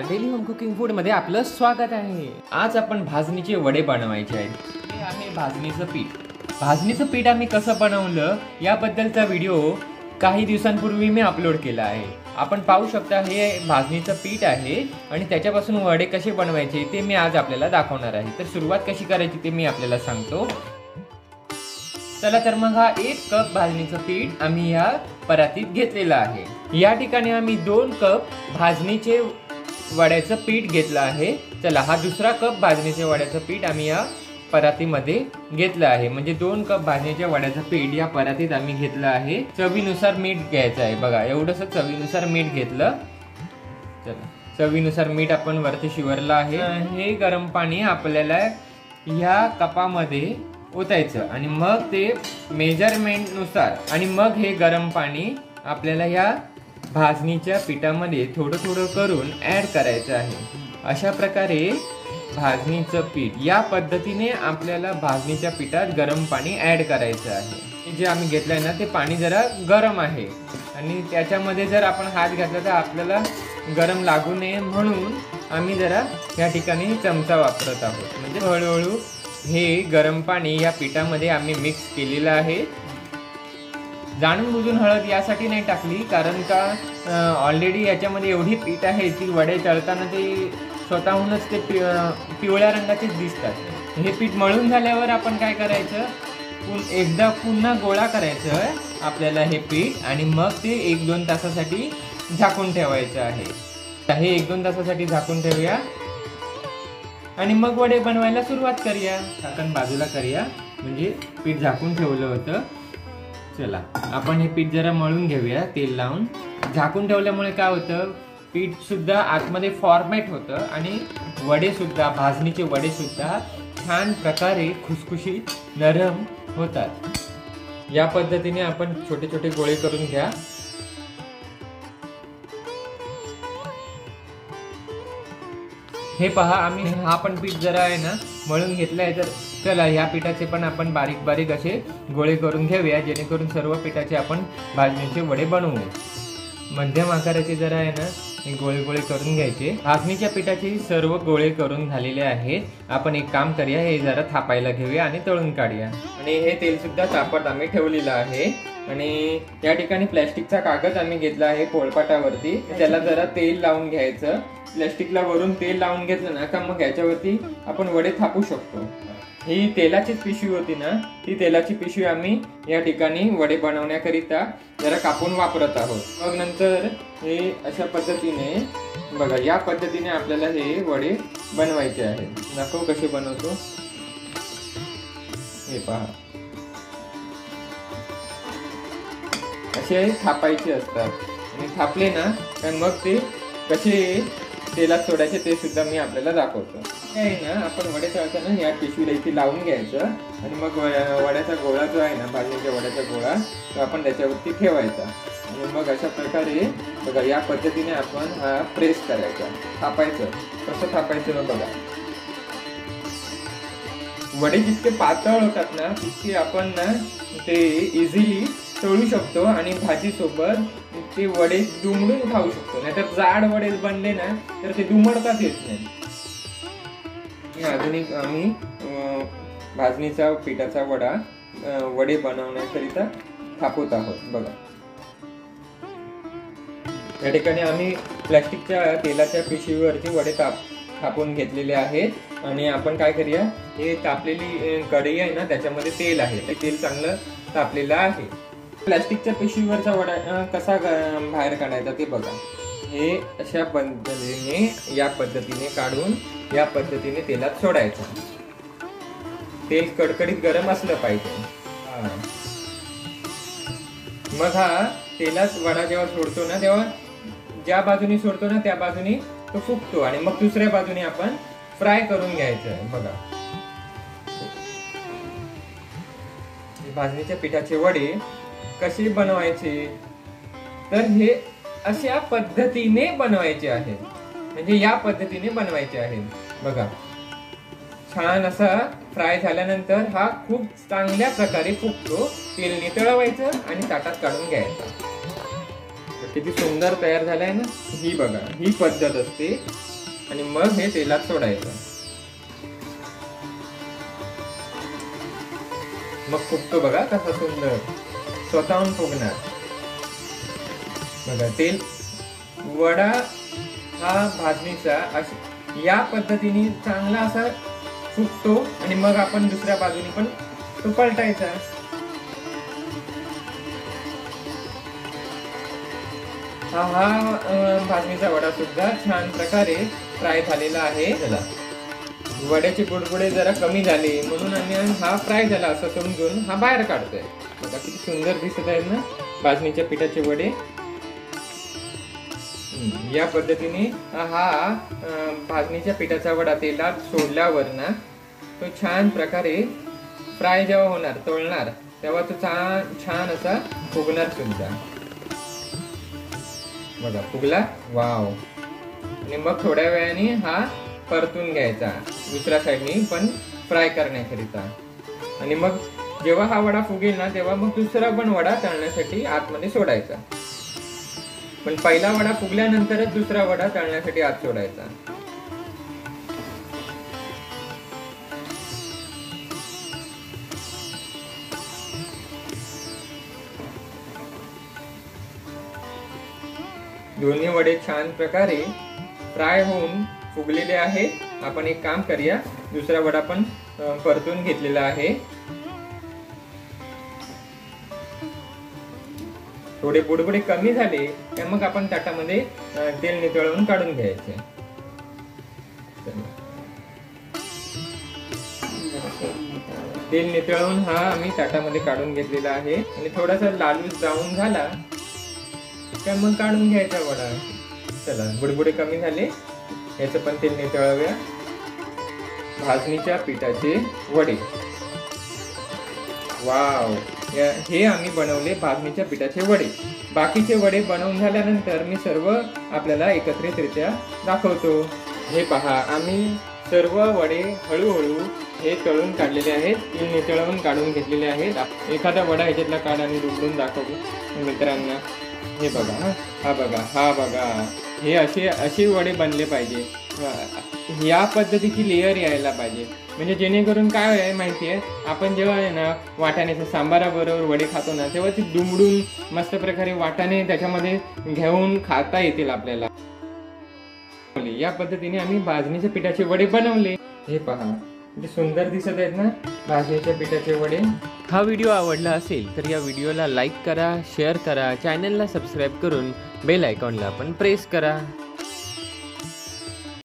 Daily home cooking food मध्ये आपलं स्वागत आहे। आज आपण भाजणीचे वडे बनवायचे आहेत। हे आहे भाजणीचं पीठ। भाजणीचं पीठ आम्ही कसं बनवलं याबद्दलचा व्हिडिओ काही दिवसांपूर्वी मी अपलोड केला आहे। आपण पाहू शकता हे भाजणीचं पीठ आहे आणि त्याच्यापासून वडे कसे बनवायचे ते मी आज आपल्याला दाखवणार आहे। तर सुरुवात कशी करायची ते मी आपल्याला सांगतो। चला तर मग हा 1 कप भाजणीचं पीठ आम्ही या परातीत घेतलेलं आहे। या ठिकाणी आम्ही 2 कप भाजणीचे वड्याचं पीठ घेतलं आहे। चला हा दुसरा कप भाजणीचे वड्याचं पीठ आम्ही या परातीमध्ये घेतलं आहे। म्हणजे 2 कप भाजणीच्या वड्याचं पीठ या परातीत आम्ही घेतलं आहे। चवीनुसार मीठ घ्यायचं आहे। बघा एवढंसं चवीनुसार मीठ घेतलं। चला चवीनुसार मीठ आपण वरती शिवरलं आहे। हे गरम पाणी आपल्याला या कपामध्ये ओतायचं आणि मग ते मेजरमेंट नुसार आणि मग हे गरम पाणी आपल्याला या भाजणीच्या पिठामध्ये थोडं थोडं करून ऍड करायचं आहे। अशा प्रकारे भाजणीचं पीठ या पद्धतीने आपल्याला भाजणीच्या पिठात गरम पाणी ऍड करायचं आहे। जे आम्ही घेतलंय ना ते पाणी जरा गरम आहे आणि त्याच्यामध्ये जर आपण हात घातला तर आपल्याला गरम लागू नये म्हणून आम्ही जरा या ठिकाणी चमचा वापरत आहोत। म्हणजे हळूहळू हे गरम पाणी या पिठामध्ये आम्ही मिक्स केलेलं आहे। जाणून बुजून हळद यासाठी नाही टाकली कारण का ऑलरेडी याच्यामध्ये एवढी पीठ आहे की वडे तळताना ते स्वतःहूनच ते पिवळ्या रंगाचेच दिसतात। हे पीठ मळून झाल्यावर आपण काय करायचं एकदा पुन्हा गोळा करायचं आपल्याला हे पीठ आणि मग ते 1-2 तासासाठी झाकून ठेवायचं आहे। हे 1-2 तासासाठी झाकून ठेवूया आणि मग वडे बनवायला सुरुवात करूया। झाकण बाजूला करूया म्हणजे पीठ झाकून ठेवलं होतं। चला आपण हे पीठ जरा मळून घेऊया तेल लावून। झाकून ठेवल्यामुळे काय होतं पीठ सुद्धा आतमध्ये फॉर्मेट होतं आणि वडे सुद्धा भाजणीचे वडे सुद्धा छान प्रकारे खुसखुशीत नरम होतात। या पद्धतीने आपण छोटे छोटे गोळे करून घ्या। हे पहा आम्ही हा पण पीठ जरा आहे ना मळून घेतलाय। तर चला ह्या पिठाचे पण आपण बारीक बारीक असे गोळे करून घेऊया जेणेकरून सर्व पिठाचे आपण भाजणीचे वडे बनवू। मध्यम आकाराचे जरा आहे ना हे गोळे गोळे करून घ्यायचे। भाजणीच्या पिठाचे सर्व गोळे करून झालेले आहेत। आपण एक काम करूया हे जरा थापायला घेऊया आणि तळून काढूया। आणि हे तेल सुद्धा तापत आम्ही ठेवलेलं आहे आणि या ठिकाणी प्लॅस्टिकचा कागद आम्ही घेतला आहे पोळपाटावरती। त्याला जरा तेल लावून घ्यायचं। प्लॅस्टिकला वरून तेल लावून घेतलं ना का मग याच्यावरती आपण वडे थापू शकतो। ही तेलाचीच पिशवी होती ना ती तेलाची पिशवी आम्ही या ठिकाणी वडे बनवण्याकरिता जरा कापून वापरत आहोत। मग नंतर हे अशा पद्धतीने बघा या पद्धतीने आपल्याला हे वडे बनवायचे आहेत। दाखव कसे बनवतो हे पहा। असे थापायचे असतात आणि थापले ना तर मग ते कसे तेलात सोडायचे ते सुद्धा मी आपल्याला दाखवतो। आहे ना आपण वडे तळताना या पिशवीला इथे लावून घ्यायचं आणि मग वड्याचा गोळा जो आहे ना भाजणीच्या वड्याचा गोळा तो आपण त्याच्यावरती ठेवायचा आणि मग अशा प्रकारे बघा या पद्धतीने आपण हा प्रेस करायचा थापायचं। कसं थापायचं बघा। वडे जितके पातळ होतात ना तितके आपण ना ते इझिली तळू शकतो आणि भाजी सोबत ते वडे दुमडून खाऊ शकतो। नाहीतर जाड वडे बनले ना तर ते दुमडताच येत नाही। अजून एक आम्ही भाजणीचा पिठाचा वडे बनवण्याकरिता थापवत आहोत। बघा या ठिकाणी आम्ही प्लॅस्टिकच्या तेलाच्या पिशवीवरती वडे थापून घेतलेले आहेत आणि आपण काय करूया हे तापलेली कढई आहे ना त्याच्यामध्ये तेल आहे ते तेल चांगलं तापलेलं आहे। प्लॅस्टिकच्या पिशवीवरचा वडा कसा बाहेर काढायचा ते बघा। हे अशा पद्धतीने या पद्धतीने काढून या पद्धतीने तेलात सोडायचं। तेल कडकडीत गरम असलं पाहिजे। मग हा तेलात वडा जेव्हा सोडतो ना तेव्हा ज्या बाजूनी सोडतो ना त्या बाजूनी तो फुगतो आणि मग दुसऱ्या बाजूने आपण फ्राय करून घ्यायचं। बघा भाजणीच्या पिठाचे वडे कसे बनवायचे तर हे अशा पद्धतीने बनवायचे आहेत। म्हणजे या पद्धतीने बनवायचे आहेत। बघा छान असा फ्राय झाल्यानंतर हा खूप चांगल्या प्रकारे फुगतो। तेल नितळवायचं आणि ताटात काढून घ्यायचं। किती सुंदर तयार झालाय ना। ही बघा ही पद्धत असते आणि मग हे तेलात सोडायचं. मग फुगतो बघा कसा सुंदर, स्वतःहून फुगणार बघा. तेल वडा हा भाजणीचा या पद्धतीने चांगला असा फुगतो आणि मग आपण दुसऱ्या बाजूने पण तो पलटायचा. हा भाजणीचा वडा सुद्धा छान प्रकारे फ्राय झालेला आहे. चला, वड्याचे बुडबुडे जरा कमी झाले म्हणून आम्ही हा फ्राय झाला असं समजून हा बाहेर काढतोय. बघा किती सुंदर दिसत आहेत ना भाजणीच्या पिठाचे वडे. या पद्धतीने हा भाजणीच्या पिठाचा वडा तेलात सोडल्यावर ना तो छान प्रकारे फ्राय जेव्हा होणार, तळणार, तेव्हा तो छान असा फुगणार सुद्धा. बघा फुगला, वाव. आणि मग थोड्या वेळाने हा परतून घ्यायचा दुसऱ्या साईडने पण फ्राय करण्याकरिता. आणि मग जेव्हा हा वडा फुगेल ना तेव्हा मग दुसरा पण वडा तळण्यासाठी आतमध्ये सोडायचा. पण पहिला वडा फुगल्यानंतरच दुसरा वडा तळण्यासाठी आत सोडायचा. दोन्ही वडे छान प्रकारे फ्राय होऊन फुगलेले आहेत. आपण एक काम करूया, दुसरा वडा पण परतून घेतलेला आहे. थोडे बुडबुडे कमी झाले तर मग आपण ताटामध्ये तेल नितळवून काढून घ्यायचे. तेल नितळवून हा आम्ही ताटामध्ये काढून घेतलेला आहे. आणि थोडासा लालूच ब्राऊन झाला तर मग काढून घ्यायचा वडा. चला, बुडबुडे कमी झाले, याचं पण तेल नितळवूया. भाजणीच्या पिठाचे वडे, वाव. हे आम्ही बनवले भाजणीच्या पिठाचे वडे. बाकीचे वडे बनवून झाल्यानंतर मी सर्व आपल्याला एकत्रितरित्या दाखवतो. हे पहा, आम्ही सर्व वडे हळूहळू हे तळून काढलेले आहेत, तेल नितळवून काढून घेतलेले आहेत. एखादा वडा ह्याच्यातला काढ आणि उघडून दाखवू मित्रांना. हे बघा, हा बघा, हा बघा, हे असे वडे बनले पाहिजे. या पद्धतीची लेअर यायला पाहिजे. म्हणजे जेणेकरून काय आहे माहिती आहे, आपण जेव्हा आहे ना वाटाण्याच्या सांबाराबरोबर वडे खातो ना तेव्हा ती दुमडून मस्त प्रकारे वाटाणे त्याच्यामध्ये घेऊन खाता येतील आपल्याला. या पद्धतीने आम्ही भाजणीच्या पिठाचे वडे बनवले. हे पहा किती सुंदर दिसत आहेत ना भाजणीच्या पिठाचे वडे. हा व्हिडिओ आवडला असेल तर या व्हिडिओला लाईक करा, शेअर करा, चॅनलला सबस्क्राईब करून बेल आयकॉनला पण प्रेस करा.